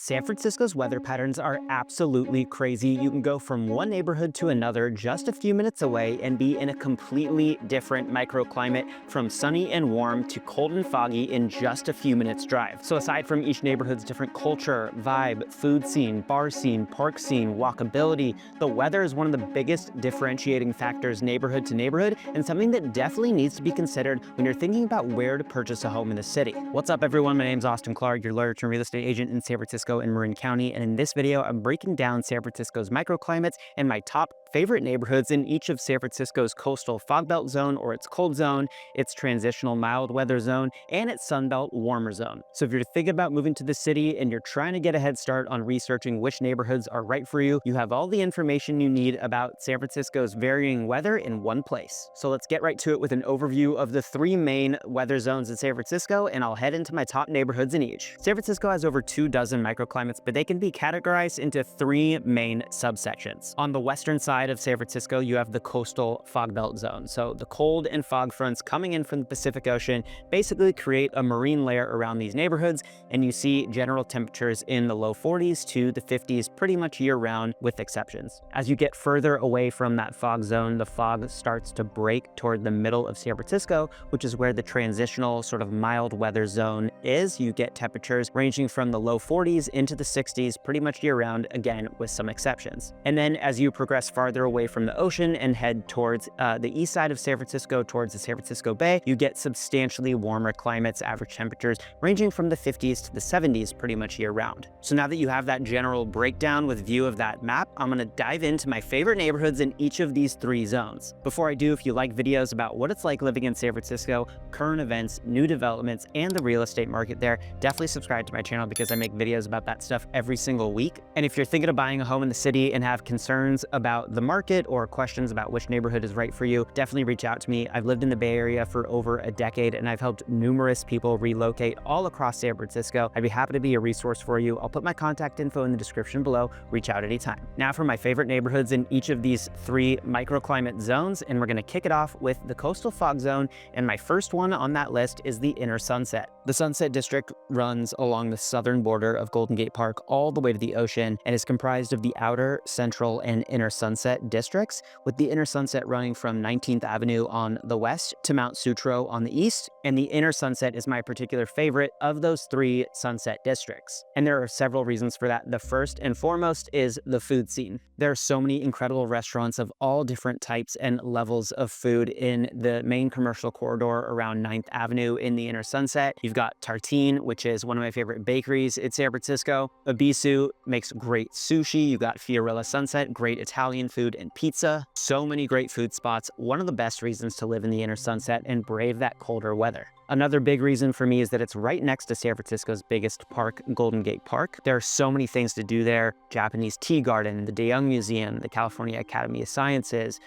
San Francisco's weather patterns are absolutely crazy. You can go from one neighborhood to another just a few minutes away and be in a completely different microclimate, from sunny and warm to cold and foggy in just a few minutes drive. So aside from each neighborhood's different culture, vibe, food scene, bar scene, park scene, walkability, the weather is one of the biggest differentiating factors neighborhood to neighborhood, and something that definitely needs to be considered when you're thinking about where to purchase a home in the city. What's up, everyone? My name's Austin Klar, your lawyer turned real estate agent in San Francisco and Marin County, and in this video I'm breaking down San Francisco's microclimates and my top favorite neighborhoods in each of San Francisco's coastal fog belt zone, or its cold zone, its transitional mild weather zone, and its sunbelt warmer zone. So if you're thinking about moving to the city and you're trying to get a head start on researching which neighborhoods are right for you, you have all the information you need about San Francisco's varying weather in one place. So let's get right to it with an overview of the three main weather zones in San Francisco, and I'll head into my top neighborhoods in each. San Francisco has over 24 microclimates, but they can be categorized into three main subsections. On the western side of San Francisco, you have the coastal fog belt zone. So the cold and fog fronts coming in from the Pacific Ocean basically create a marine layer around these neighborhoods, and you see general temperatures in the low 40s to the 50s pretty much year round, with exceptions. As you get further away from that fog zone, the fog starts to break toward the middle of San Francisco, which is where the transitional sort of mild weather zone is. You get temperatures ranging from the low 40s into the 60s pretty much year round, again with some exceptions. And then as you progress farther away from the ocean and head towards the east side of San Francisco, towards the San Francisco Bay, you get substantially warmer climates, average temperatures ranging from the 50s to the 70s pretty much year round. So now that you have that general breakdown with view of that map, I'm going to dive into my favorite neighborhoods in each of these three zones. Before I do, if you like videos about what it's like living in San Francisco, current events, new developments, and the real estate market there, definitely subscribe to my channel because I make videos about that stuff every single week. And if you're thinking of buying a home in the city and have concerns about the market or questions about which neighborhood is right for you, definitely reach out to me. I've lived in the Bay Area for over a decade, and I've helped numerous people relocate all across San Francisco. I'd be happy to be a resource for you. I'll put my contact info in the description below. Reach out anytime. Now for my favorite neighborhoods in each of these three microclimate zones, and we're going to kick it off with the coastal fog zone, and my first one on that list is the Inner Sunset. The Sunset District runs along the southern border of Golden Gate Park all the way to the ocean, and is comprised of the outer, central, and inner Sunset districts, with the Inner Sunset running from 19th Avenue on the west to Mount Sutro on the east, and the Inner Sunset is my particular favorite of those three Sunset districts. And there are several reasons for that. The first and foremost is the food scene. There are so many incredible restaurants of all different types and levels of food in the main commercial corridor around 9th Avenue in the Inner Sunset. You've got Tartine, which is one of my favorite bakeries in San Francisco. Abisu makes great sushi. You got Fiorella Sunset, great Italian food and pizza. So many great food spots. One of the best reasons to live in the Inner Sunset and brave that colder weather. Another big reason for me is that it's right next to San Francisco's biggest park, Golden Gate Park. There are so many things to do there. Japanese Tea Garden, the De Young Museum, the California Academy of Sciences,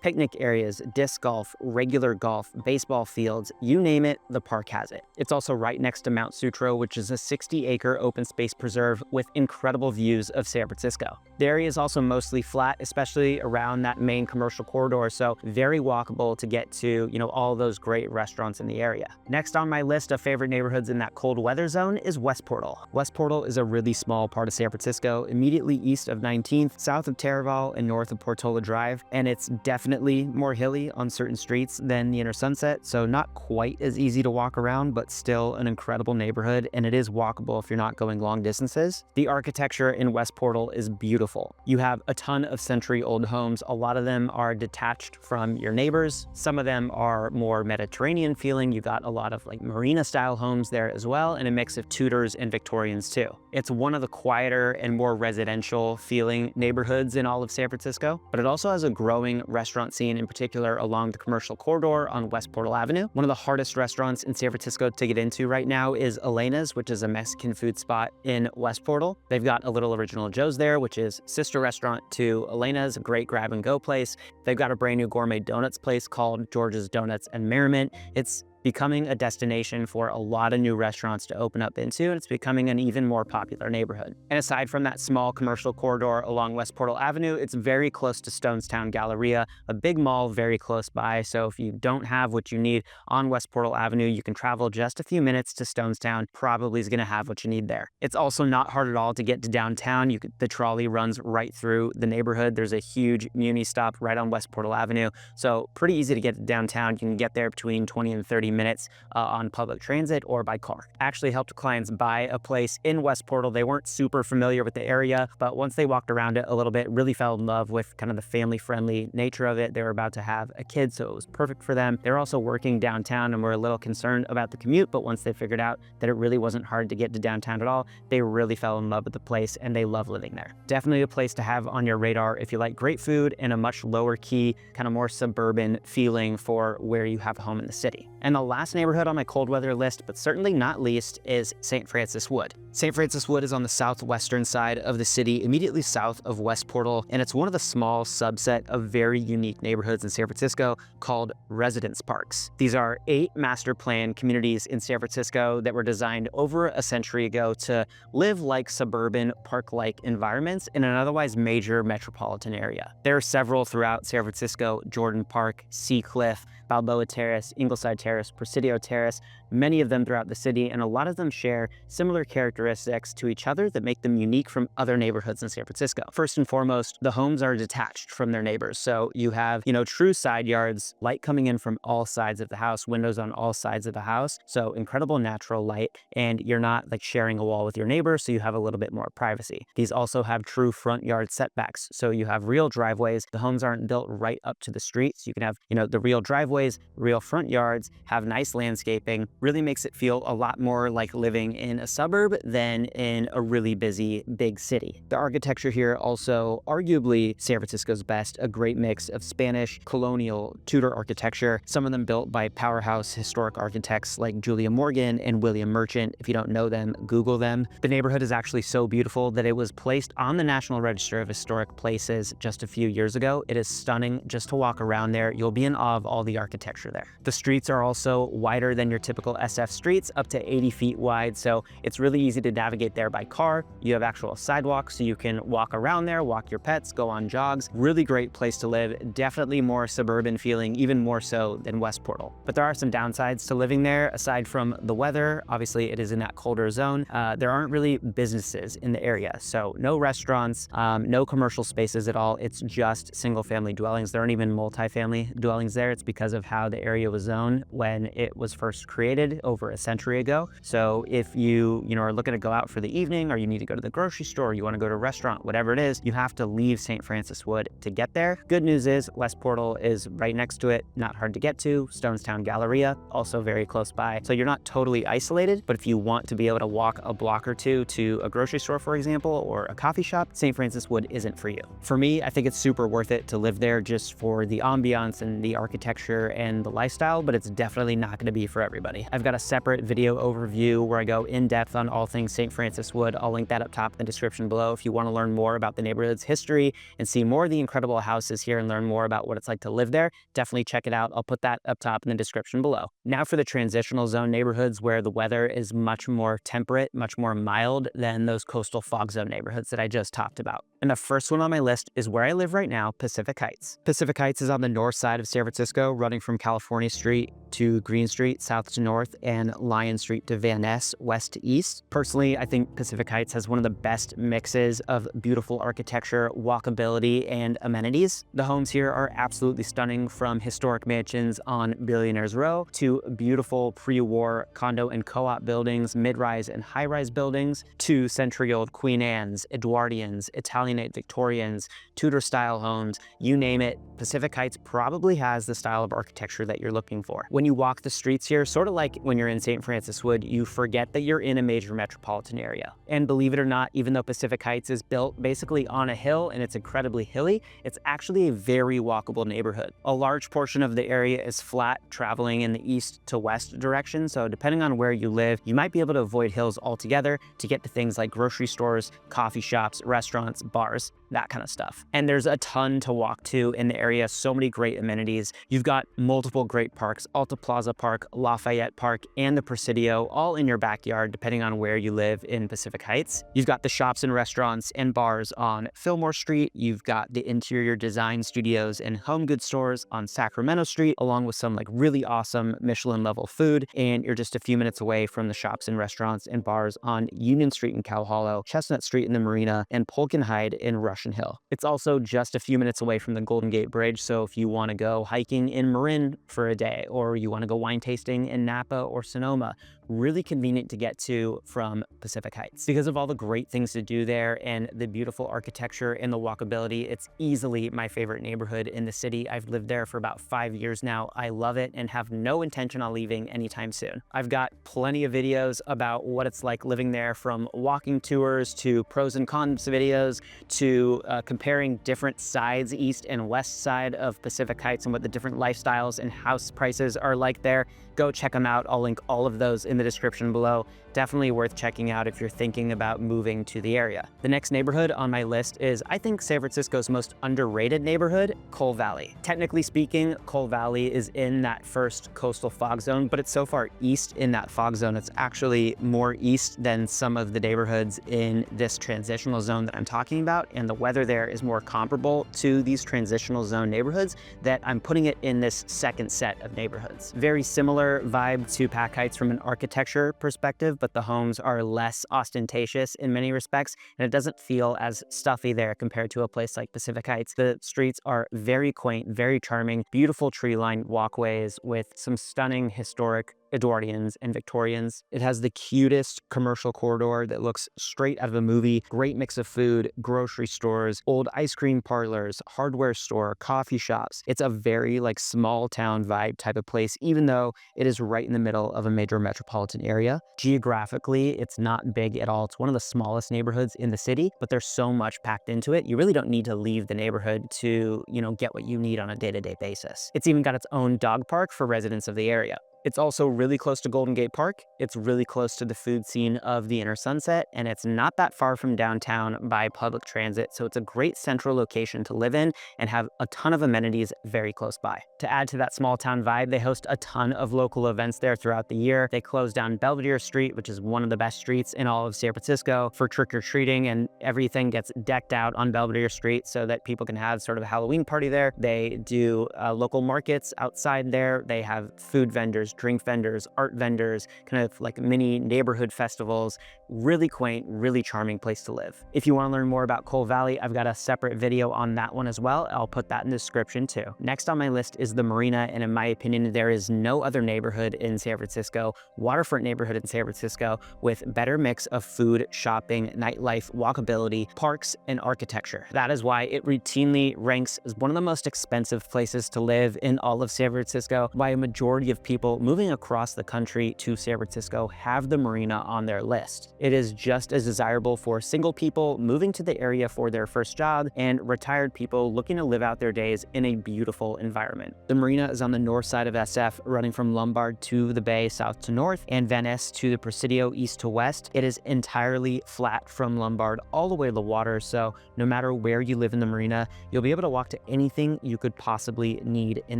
picnic areas, disc golf, regular golf, baseball fields, you name it, the park has it. It's also right next to Mount Sutro, which is a 60-acre open space preserve with incredible views of San Francisco. The area is also mostly flat, especially around that main commercial corridor, so very walkable to get to, all those great restaurants in the area. Next on my list of favorite neighborhoods in that cold weather zone is West Portal. West Portal is a really small part of San Francisco, immediately east of 19th, south of Taraval, and north of Portola Drive, and it's definitely more hilly on certain streets than the Inner Sunset, so not quite as easy to walk around, but still an incredible neighborhood, and it is walkable if you're not going long distances. The architecture in West Portal is beautiful. You have a ton of century-old homes. A lot of them are detached from your neighbors. Some of them are more Mediterranean feeling. You've got a lot of Marina style homes there as well, and a mix of Tudors and Victorians too. It's one of the quieter and more residential feeling neighborhoods in all of San Francisco, but it also has a growing restaurant scene, in particular along the commercial corridor on West Portal Avenue. One of the hardest restaurants in San Francisco to get into right now is Elena's, which is a Mexican food spot in West Portal. They've got a Little Original Joe's there, which is sister restaurant to Elena's, a great grab and go place. They've got a brand new gourmet donuts place called George's Donuts and Merriment. It's becoming a destination for a lot of new restaurants to open up into, and it's becoming an even more popular neighborhood. And aside from that small commercial corridor along West Portal Avenue, it's very close to Stonestown Galleria, a big mall very close by. So if you don't have what you need on West Portal Avenue, you can travel just a few minutes to Stonestown, probably is going to have what you need there. It's also not hard at all to get to downtown. The trolley runs right through the neighborhood. There's a huge Muni stop right on West Portal Avenue, so pretty easy to get to downtown. You can get there between 20 and 30 minutes on public transit or by car. Actually helped clients buy a place in West Portal. They weren't super familiar with the area, but once they walked around it a little bit, really fell in love with kind of the family-friendly nature of it. They were about to have a kid, so it was perfect for them. They were also working downtown and were a little concerned about the commute, but once they figured out that it really wasn't hard to get to downtown at all, they really fell in love with the place and they love living there. Definitely a place to have on your radar if you like great food and a much lower key, kind of more suburban feeling for where you have a home in the city. And the last neighborhood on my cold weather list, but certainly not least, is St. Francis Wood. St. Francis Wood is on the southwestern side of the city, immediately south of West Portal, and it's one of the small subset of very unique neighborhoods in San Francisco called residence parks. These are 8 master plan communities in San Francisco that were designed over a century ago to live like suburban park-like environments in an otherwise major metropolitan area. There are several throughout San Francisco: Jordan Park, Sea Cliff, Balboa Terrace, Ingleside Terrace, Presidio Terrace, many of them throughout the city, and a lot of them share similar characteristics to each other that make them unique from other neighborhoods in San Francisco. First and foremost, the homes are detached from their neighbors. So you have, true side yards, light coming in from all sides of the house, windows on all sides of the house. So incredible natural light, and you're not like sharing a wall with your neighbor, so you have a little bit more privacy. These also have true front yard setbacks. So you have real driveways. The homes aren't built right up to the street. So you can have, the real driveways, real front yards, have nice landscaping. Really makes it feel a lot more like living in a suburb than in a really busy big city. The architecture here also arguably San Francisco's best, a great mix of Spanish, colonial, Tudor architecture, some of them built by powerhouse historic architects like Julia Morgan and William Merchant. If you don't know them, Google them. The neighborhood is actually so beautiful that it was placed on the National Register of Historic Places just a few years ago. It is stunning just to walk around there. You'll be in awe of all the architecture there. The streets are also wider than your typical SF streets, up to 80 feet wide, so it's really easy to navigate there by car. You have actual sidewalks, so you can walk around there, walk your pets, go on jogs. Really great place to live. Definitely more suburban feeling, even more so than West Portal. But there are some downsides to living there. Aside from the weather, obviously it is in that colder zone, there aren't really businesses in the area. So no restaurants, no commercial spaces at all. It's just single family dwellings. There aren't even multifamily dwellings there. It's because of how the area was zoned when it was first created over a century ago. So if you are looking to go out for the evening, or you need to go to the grocery store, or you want to go to a restaurant, whatever it is, you have to leave St. Francis Wood to get there. Good news is West Portal is right next to it, not hard to get to. Stonestown Galleria, also very close by. So you're not totally isolated, but if you want to be able to walk a block or two to a grocery store, for example, or a coffee shop, St. Francis Wood isn't for you. For me, I think it's super worth it to live there just for the ambiance and the architecture and the lifestyle, but it's definitely not going to be for everybody. I've got a separate video overview where I go in depth on all things St. Francis Wood. I'll link that up top in the description below if you want to learn more about the neighborhood's history and see more of the incredible houses here and learn more about what it's like to live there. Definitely check it out. I'll put that up top in the description below. Now for the transitional zone neighborhoods where the weather is much more temperate, much more mild than those coastal fog zone neighborhoods that I just talked about. And the first one on my list is where I live right now, Pacific Heights. Pacific Heights is on the north side of San Francisco, running from California Street to Green Street, south to north, and Lion Street to Van Ness, west to east. Personally, I think Pacific Heights has one of the best mixes of beautiful architecture, walkability, and amenities. The homes here are absolutely stunning, from historic mansions on Billionaires Row to beautiful pre-war condo and co-op buildings, mid-rise and high-rise buildings, to century-old Queen Anne's, Edwardians, Italianate Victorians, Tudor-style homes, you name it. Pacific Heights probably has the style of architecture that you're looking for. When you walk the streets here, sort of like when you're in St. Francis Wood, you forget that you're in a major metropolitan area. And believe it or not, even though Pacific Heights is built basically on a hill and it's incredibly hilly, it's actually a very walkable neighborhood. A large portion of the area is flat, traveling in the east to west direction. So depending on where you live, you might be able to avoid hills altogether to get to things like grocery stores, coffee shops, restaurants, bars. that kind of stuff. And there's a ton to walk to in the area, so many great amenities. You've got multiple great parks, Alta Plaza Park, Lafayette Park, and the Presidio, all in your backyard, depending on where you live in Pacific Heights. You've got the shops and restaurants and bars on Fillmore Street. You've got the interior design studios and home goods stores on Sacramento Street, along with some like really awesome Michelin level food. And you're just a few minutes away from the shops and restaurants and bars on Union Street in Cow Hollow, Chestnut Street in the Marina, and Polk and Hyde in Russian Hill. It's also just a few minutes away from the Golden Gate Bridge, so if you want to go hiking in Marin for a day, or you want to go wine tasting in Napa or Sonoma, really convenient to get to from Pacific Heights. Because of all the great things to do there and the beautiful architecture and the walkability, it's easily my favorite neighborhood in the city. I've lived there for about 5 years now. I love it and have no intention on leaving anytime soon. I've got plenty of videos about what it's like living there, from walking tours to pros and cons videos to comparing different sides, east and west side of Pacific Heights, and what the different lifestyles and house prices are like there. Go check them out. I'll link all of those in the description below. Definitely worth checking out if you're thinking about moving to the area. The next neighborhood on my list is, I think, San Francisco's most underrated neighborhood, Cole Valley. Technically speaking, Cole Valley is in that first coastal fog zone, but it's so far east in that fog zone, it's actually more east than some of the neighborhoods in this transitional zone that I'm talking about, and the weather there is more comparable to these transitional zone neighborhoods, that I'm putting it in this second set of neighborhoods. Very similar vibe to Pac Heights from an architecture perspective, but the homes are less ostentatious in many respects, and it doesn't feel as stuffy there compared to a place like Pacific Heights. The streets are very quaint, very charming, beautiful tree-lined walkways with some stunning historic Edwardians and Victorians. It has the cutest commercial corridor that looks straight out of a movie. Great mix of food, grocery stores, old ice cream parlors, hardware store, coffee shops. It's a very like small town vibe type of place, even though it is right in the middle of a major metropolitan area. Geographically, it's not big at all. It's one of the smallest neighborhoods in the city, but there's so much packed into it. You really don't need to leave the neighborhood to, get what you need on a day-to-day basis. It's even got its own dog park for residents of the area. It's also really close to Golden Gate Park. It's really close to the food scene of the Inner Sunset, and it's not that far from downtown by public transit, so it's a great central location to live in and have a ton of amenities very close by. To add to that small town vibe, they host a ton of local events there throughout the year. They close down Belvedere Street, which is one of the best streets in all of San Francisco, for trick-or-treating, and everything gets decked out on Belvedere Street so that people can have sort of a Halloween party there. They do local markets outside there. They have food vendors, drink vendors, art vendors, kind of like mini neighborhood festivals. Really quaint, really charming place to live. If you want to learn more about Cole Valley, I've got a separate video on that one as well. I'll put that in the description too. Next on my list is the Marina, and in my opinion, there is no other neighborhood in San Francisco, waterfront neighborhood in San Francisco, with better mix of food, shopping, nightlife, walkability, parks, and architecture. That is why it routinely ranks as one of the most expensive places to live in all of San Francisco, why a majority of people moving across the country to San Francisco have the Marina on their list. It is just as desirable for single people moving to the area for their first job and retired people looking to live out their days in a beautiful environment. The Marina is on the north side of SF, running from Lombard to the Bay south to north and Van Ness to the Presidio east to west. It is entirely flat from Lombard all the way to the water, so no matter where you live in the Marina, you'll be able to walk to anything you could possibly need in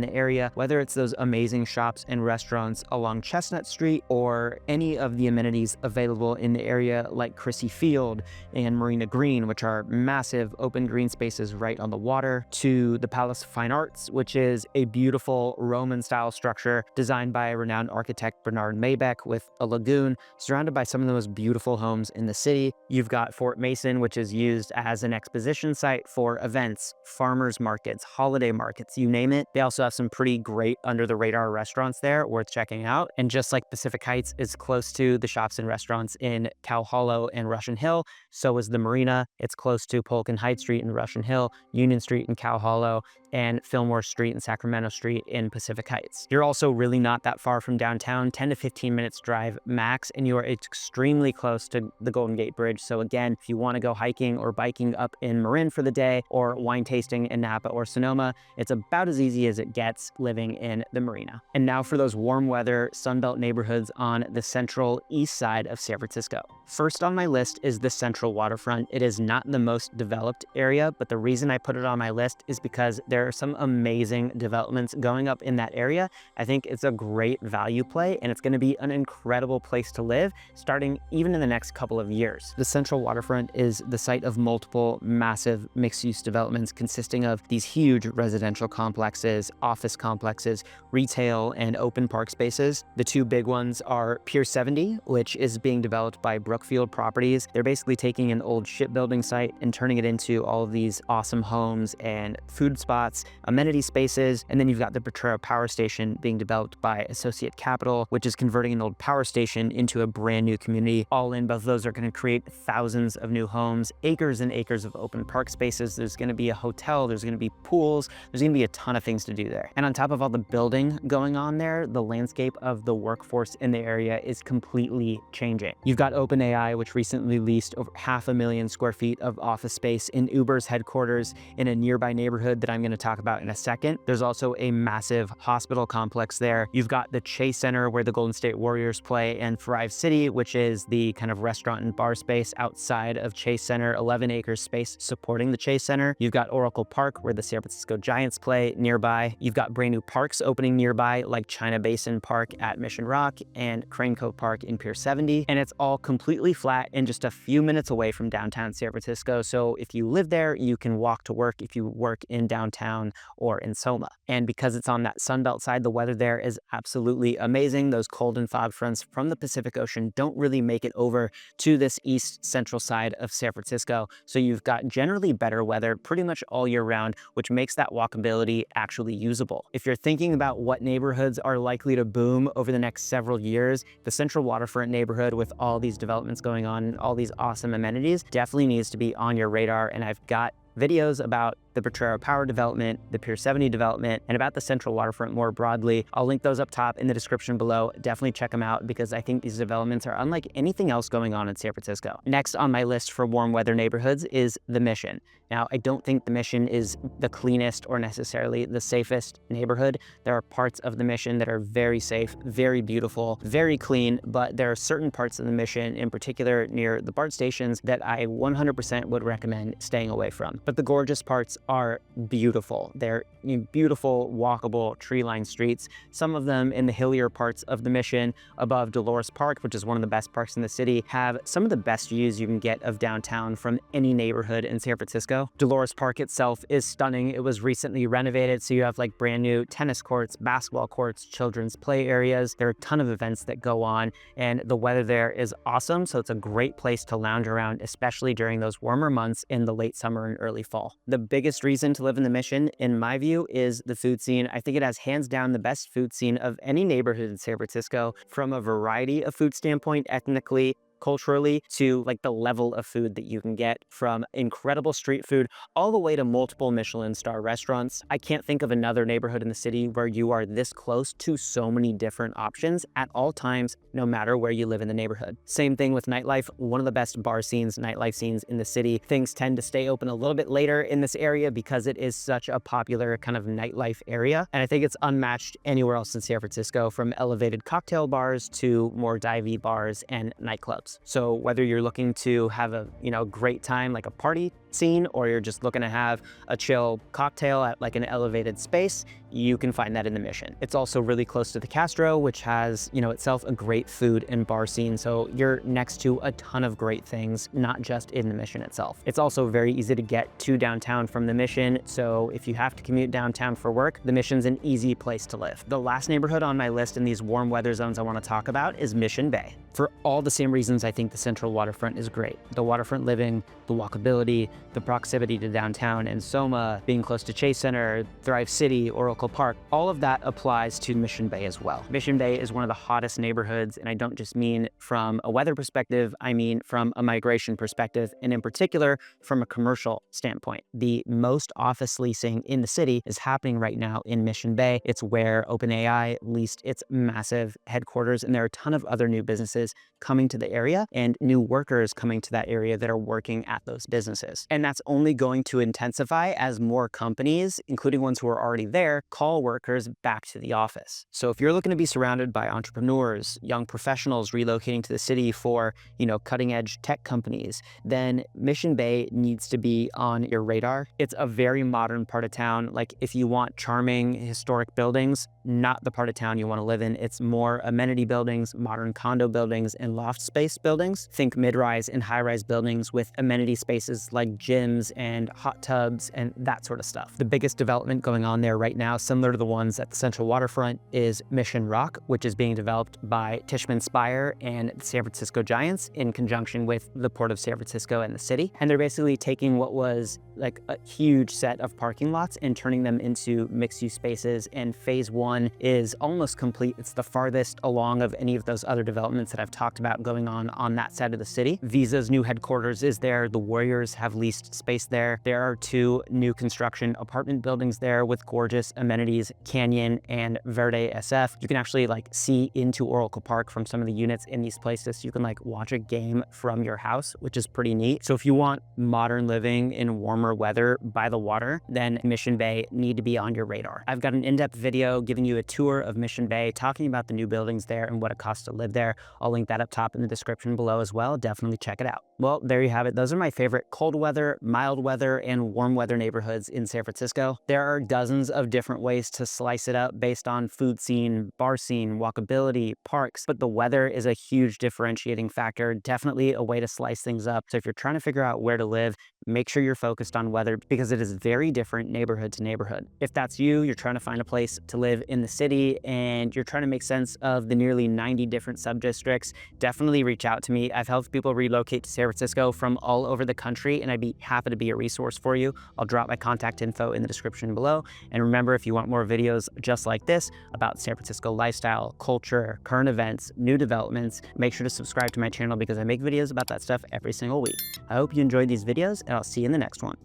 the area, whether it's those amazing shops and restaurants along Chestnut Street or any of the amenities available in the area like Crissy Field and Marina Green, which are massive open green spaces right on the water, to the Palace of Fine Arts, which is a beautiful Roman-style structure designed by renowned architect Bernard Maybeck with a lagoon surrounded by some of the most beautiful homes in the city. You've got Fort Mason, which is used as an exposition site for events, farmers markets, holiday markets, you name it. They also have some pretty great under-the-radar restaurants there worth checking out. And just like Pacific Heights is close to the shops and restaurants in Cow Hollow and Russian Hill, so is the Marina. It's close to Polk and Hyde Street in Russian Hill, Union Street in Cow Hollow, and Fillmore Street and Sacramento Street in Pacific Heights. You're also really not that far from downtown, 10 to 15 minutes drive max, and you are extremely close to the Golden Gate Bridge. So again, if you want to go hiking or biking up in Marin for the day, or wine tasting in Napa or Sonoma, it's about as easy as it gets living in the Marina. And now for those warm weather Sunbelt neighborhoods on the central east side of San Francisco. First on my list is the Central Waterfront. It is not the most developed area, but the reason I put it on my list is because there are some amazing developments going up in that area. I think it's a great value play, and it's going to be an incredible place to live starting even in the next couple of years. The Central Waterfront is the site of multiple massive mixed-use developments consisting of these huge residential complexes, office complexes, retail, and open park spaces. The two big ones are Pier 70, which is being developed by Brookfield Properties. They're basically taking an old shipbuilding site and turning it into all of these awesome homes and food spots, amenity spaces. And then you've got the Potrero Power Station being developed by Associate Capital, which is converting an old power station into a brand new community. All in, both of those are going to create thousands of new homes, acres and acres of open park spaces. There's going to be a hotel, there's going to be pools, there's going to be a ton of things to do there. And on top of all the building going on there, the landscape of the workforce in the area is completely changing. You've got OpenAI, which recently leased over 500,000 square feet of office space in Uber's headquarters in a nearby neighborhood that I'm going to talk about in a second. There's also a massive hospital complex there. You've got the Chase Center where the Golden State Warriors play, and Thrive City, which is the kind of restaurant and bar space outside of Chase Center, 11 acres space supporting the Chase Center. You've got Oracle Park where the San Francisco Giants play nearby. You've got brand new parks opening nearby like China Basin Park at Mission Rock and Crane Cove Park in Pier 70. And it's all completely flat and just a few minutes away from downtown San Francisco. So if you live there, you can walk to work if you work in downtown or in Soma. And because it's on that Sunbelt side, the weather there is absolutely amazing. Those cold and fog fronts from the Pacific Ocean don't really make it over to this east central side of San Francisco. So you've got generally better weather pretty much all year round, which makes that walkability actually usable. If you're thinking about what neighborhoods are likely to boom over the next several years, the Central Waterfront neighborhood with all these developments going on, all these awesome amenities, definitely needs to be on your radar. And I've got videos about the Potrero Power development, the Pier 70 development, and about the Central Waterfront more broadly. I'll link those up top in the description below. Definitely check them out because I think these developments are unlike anything else going on in San Francisco. Next on my list for warm weather neighborhoods is the Mission. Now, I don't think the Mission is the cleanest or necessarily the safest neighborhood. There are parts of the Mission that are very safe, very beautiful, very clean, but there are certain parts of the Mission, in particular near the BART stations, that I 100% would recommend staying away from. But the gorgeous parts are beautiful. They're beautiful, walkable, tree-lined streets. Some of them in the hillier parts of the Mission above Dolores Park, which is one of the best parks in the city, have some of the best views you can get of downtown from any neighborhood in San Francisco. Dolores Park itself is stunning. It was recently renovated, so you have like brand new tennis courts, basketball courts, children's play areas. There are a ton of events that go on, and the weather there is awesome, so it's a great place to lounge around, especially during those warmer months in the late summer and early fall. The biggest reason to live in the Mission, in my view, is the food scene. I think it has hands down the best food scene of any neighborhood in San Francisco from a variety of food standpoint, ethnically, culturally, to like the level of food that you can get, from incredible street food all the way to multiple Michelin star restaurants. I can't think of another neighborhood in the city where you are this close to so many different options at all times, no matter where you live in the neighborhood. Same thing with nightlife. One of the best bar scenes, nightlife scenes in the city. Things tend to stay open a little bit later in this area because it is such a popular kind of nightlife area. And I think it's unmatched anywhere else in San Francisco, from elevated cocktail bars to more divey bars and nightclubs. So whether you're looking to have a great time, like a party scene, or you're just looking to have a chill cocktail at like an elevated space, you can find that in the Mission. It's also really close to the Castro, which has, itself a great food and bar scene. So you're next to a ton of great things, not just in the Mission itself. It's also very easy to get to downtown from the Mission. So if you have to commute downtown for work, the Mission's an easy place to live. The last neighborhood on my list in these warm weather zones I want to talk about is Mission Bay. For all the same reasons I think the Central Waterfront is great. The waterfront living, the walkability, the proximity to downtown and Soma, being close to Chase Center, Thrive City, Oracle Park, all of that applies to Mission Bay as well. Mission Bay is one of the hottest neighborhoods, and I don't just mean from a weather perspective, I mean from a migration perspective, and in particular from a commercial standpoint. The most office leasing in the city is happening right now in Mission Bay. It's where OpenAI leased its massive headquarters, and there are a ton of other new businesses coming to the area and new workers coming to that area that are working at those businesses. And that's only going to intensify as more companies, including ones who are already there, call workers back to the office. So if you're looking to be surrounded by entrepreneurs, young professionals relocating to the city for, cutting edge tech companies, then Mission Bay needs to be on your radar. It's a very modern part of town. Like if you want charming historic buildings, not the part of town you want to live in. It's more amenity buildings, modern condo buildings, and loft space buildings. Think mid-rise and high-rise buildings with amenity spaces like gyms and hot tubs and that sort of stuff. The biggest development going on there right now, similar to the ones at the Central Waterfront, is Mission Rock, which is being developed by Tishman Speyer and the San Francisco Giants in conjunction with the Port of San Francisco and the city. And they're basically taking what was like a huge set of parking lots and turning them into mixed-use spaces. And phase one is almost complete. It's the farthest along of any of those other developments that I've talked about going on that side of the city. Visa's new headquarters is there. The Warriors have leased space there. There are 2 new construction apartment buildings there with gorgeous amenities, Canyon and Verde SF. You can actually see into Oracle Park from some of the units in these places. You can watch a game from your house, which is pretty neat. So if you want modern living in warmer weather by the water, then Mission Bay need to be on your radar. I've got an in-depth video giving you a tour of Mission Bay, talking about the new buildings there and what it costs to live there. I'll link that up top in the description below as well. Definitely check it out. Well, there you have it. Those are my favorite cold weather, mild weather, and warm weather neighborhoods in San Francisco. There are dozens of different ways to slice it up based on food scene, bar scene, walkability, parks, but the weather is a huge differentiating factor, definitely a way to slice things up. So if you're trying to figure out where to live, make sure you're focused on weather because it is very different neighborhood to neighborhood. If that's you're trying to find a place to live in the city and you're trying to make sense of the nearly 90 different sub-districts, definitely reach out to me. I've helped people relocate to San Francisco from all over the country, and I'd be happy to be a resource for you. I'll drop my contact info in the description below. And remember, if you want more videos just like this about San Francisco lifestyle, culture, current events, new developments, make sure to subscribe to my channel because I make videos about that stuff every single week. I hope you enjoyed these videos, and I'll see you in the next one.